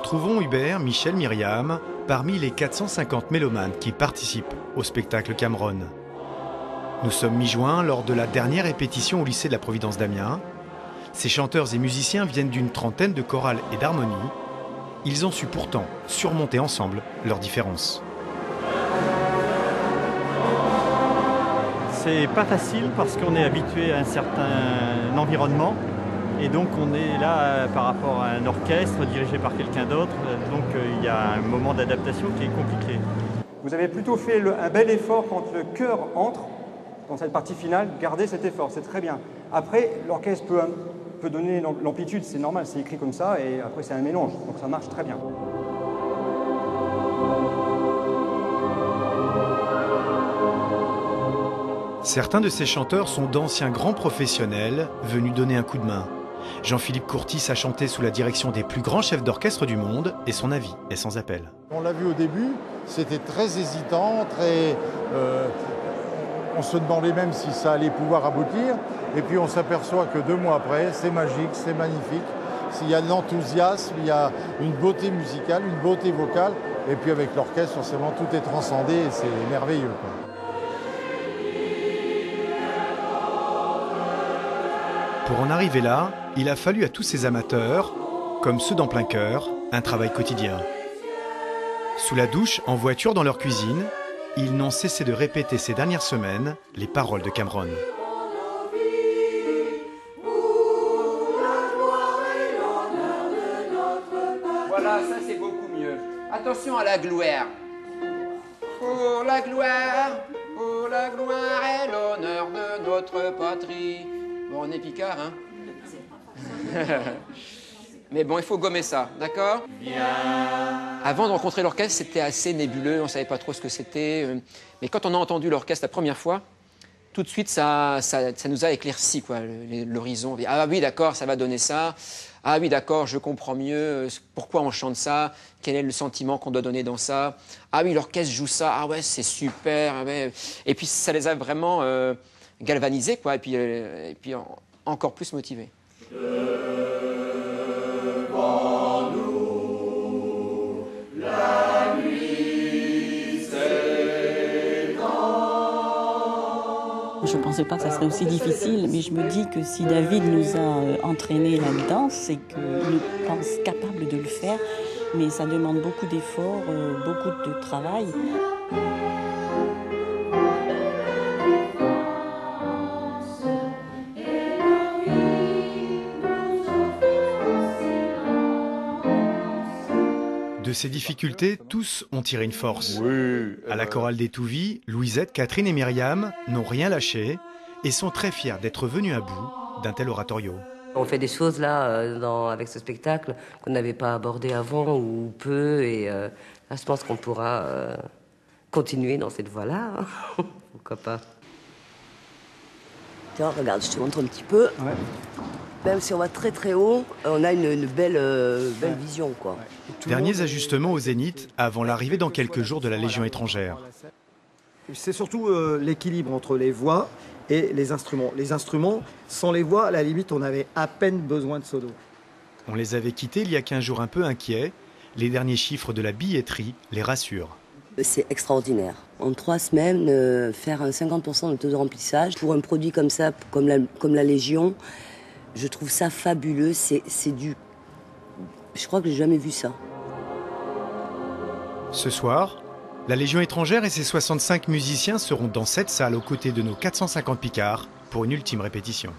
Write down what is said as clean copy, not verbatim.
retrouvons Hubert, Michel, Myriam parmi les 450 mélomanes qui participent au spectacle Cameron. Nous sommes mi-juin lors de la dernière répétition au lycée de la Providence d'Amiens. Ces chanteurs et musiciens viennent d'une trentaine de chorales et d'harmonies. Ils ont su pourtant surmonter ensemble leurs différences. C'est pas facile parce qu'on est habitué à un certain environnement et donc on est là par rapport à un orchestre dirigé par quelqu'un d'autre, donc il y a un moment d'adaptation qui est compliqué. Vous avez plutôt fait un bel effort quand le chœur entre dans cette partie finale, gardez cet effort, c'est très bien. Après, l'orchestre peut donner l'amplitude, c'est normal, c'est écrit comme ça et après c'est un mélange, donc ça marche très bien. Certains de ces chanteurs sont d'anciens grands professionnels venus donner un coup de main. Jean-Philippe Courtis a chanté sous la direction des plus grands chefs d'orchestre du monde et son avis est sans appel. On l'a vu au début, c'était très hésitant, on se demandait même si ça allait pouvoir aboutir. Et puis on s'aperçoit que 2 mois après, c'est magique, c'est magnifique. Il y a de l'enthousiasme, il y a une beauté musicale, une beauté vocale. Et puis avec l'orchestre, forcément, tout est transcendé et c'est merveilleux, quoi. Pour en arriver là, il a fallu à tous ces amateurs, comme ceux d'En Plein Cœur, un travail quotidien. Sous la douche, en voiture, dans leur cuisine, ils n'ont cessé de répéter ces dernières semaines les paroles de Cameron. Voilà, ça c'est beaucoup mieux. Attention à la gloire. Pour la gloire et l'honneur de notre patrie. Bon, on est picard, hein. Mais bon, il faut gommer ça, d'accord? Avant de rencontrer l'orchestre, c'était assez nébuleux, on ne savait pas trop ce que c'était. Mais quand on a entendu l'orchestre la première fois, tout de suite, ça nous a éclairci, quoi, l'horizon. Ah oui, d'accord, ça va donner ça. Ah oui, d'accord, je comprends mieux pourquoi on chante ça, quel est le sentiment qu'on doit donner dans ça. Ah oui, l'orchestre joue ça, ah ouais, c'est super. Ah ouais. Et puis, ça les a vraiment galvanisés, quoi, et puis encore plus motivés. Je ne pensais pas que ça serait aussi difficile, mais je me dis que si David nous a entraînés là-dedans, c'est qu'il nous pense capable de le faire, mais ça demande beaucoup d'efforts, beaucoup de travail. De ces difficultés, tous ont tiré une force. Oui, À la chorale des Touvis, Louisette, Catherine et Myriam n'ont rien lâché et sont très fiers d'être venus à bout d'un tel oratorio. On fait des choses là, avec ce spectacle, qu'on n'avait pas abordé avant ou peu. Et là, je pense qu'on pourra continuer dans cette voie-là. Pourquoi pas. Tiens, regarde, je te montre un petit peu. Ouais. Même si on va très très haut, on a une belle vision, quoi. Ouais. Derniers ajustements au Zénith avant l'arrivée dans quelques jours de la Légion étrangère. C'est surtout l'équilibre entre les voix et les instruments. Les instruments, sans les voix, à la limite, on avait à peine besoin de solos. On les avait quittés il y a 15 jours un peu inquiets. Les derniers chiffres de la billetterie les rassurent. C'est extraordinaire. En 3 semaines, faire un 50% de taux de remplissage pour un produit comme ça, comme la Légion, je trouve ça fabuleux. Je crois que j'ai jamais vu ça. Ce soir, la Légion étrangère et ses 65 musiciens seront dans cette salle aux côtés de nos 450 Picards pour une ultime répétition.